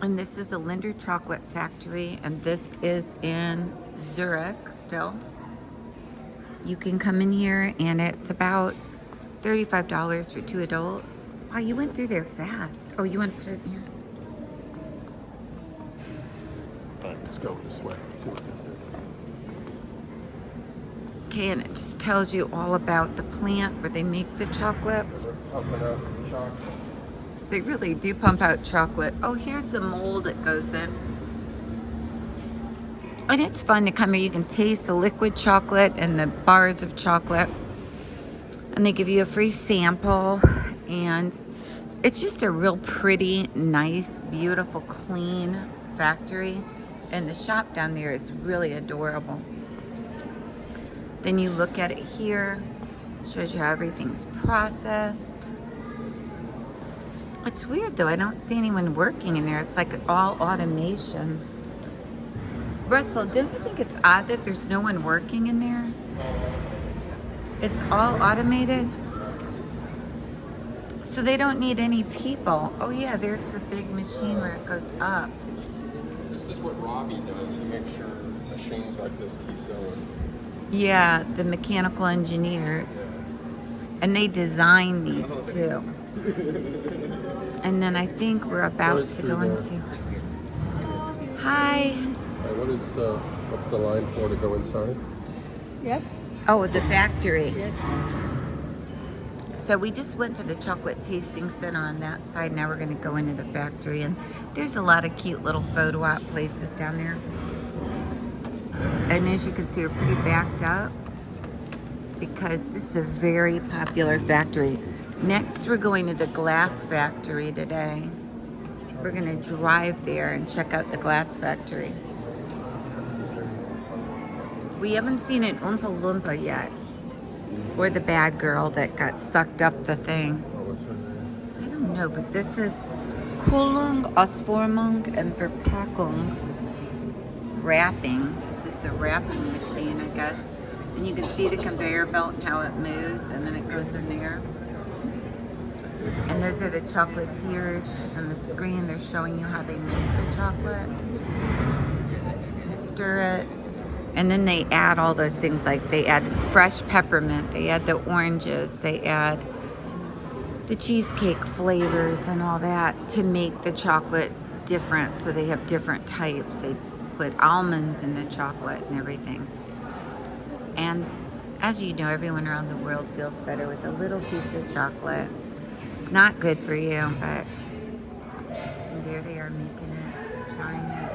And this is a Lindt Chocolate Factory, and this is in Zurich still. You can come in here, and it's about $35 for 2 adults. Wow, you went through there fast. Oh, you want to put it in here? All right, let's go this way. Okay, and it just tells you all about the plant where they make the chocolate. We're pumping out some chocolate. They really do pump out chocolate. Oh, here's the mold it goes in. And it's fun to come here. You can taste the liquid chocolate and the bars of chocolate. And they give you a free sample. And it's just a real pretty, nice, beautiful, clean factory. And the shop down there is really adorable. Then you look at it here. Shows you how everything's processed. It's weird though, I don't see anyone working in there. It's like all automation. Russell, don't you think it's odd that there's no one working in there? It's all automated? So they don't need any people. Oh yeah, there's the big machine where it goes up. This is what Robbie does. He makes sure machines like this keep going. Yeah, the mechanical engineers. And they design these too. And then I think we're about to go into... Hi. What's the line for to go inside? Yes. Oh, the factory. Yes. So we just went to the chocolate tasting center on that side. Now we're going to go into the factory. And there's a lot of cute little photo op places down there. And as you can see, we're pretty backed up because this is a very popular factory. Next, we're going to the glass factory today. We're going to drive there and check out the glass factory. We haven't seen an Oompa Loompa yet. Or the bad girl that got sucked up the thing. I don't know, but this is Kühlung, Ausformung, and Verpackung. Wrapping. This is the wrapping machine, I guess. And you can see the conveyor belt and how it moves, and then it goes in there. And those are the chocolatiers on the screen. They're showing you how they make the chocolate. And stir it. And then they add all those things, like they add fresh peppermint, they add the oranges, they add the cheesecake flavors and all that to make the chocolate different. So they have different types. They put almonds in the chocolate and everything. And as you know, everyone around the world feels better with a little piece of chocolate. It's not good for you, but there they are making it, trying it.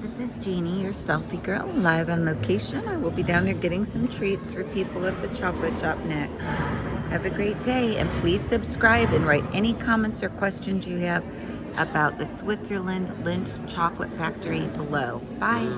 This is Jeannie, your selfie girl, live on location. I will be down there getting some treats for people at the chocolate shop next. Have a great day, and please subscribe and write any comments or questions you have about the Switzerland Lindt Chocolate Factory below. Bye.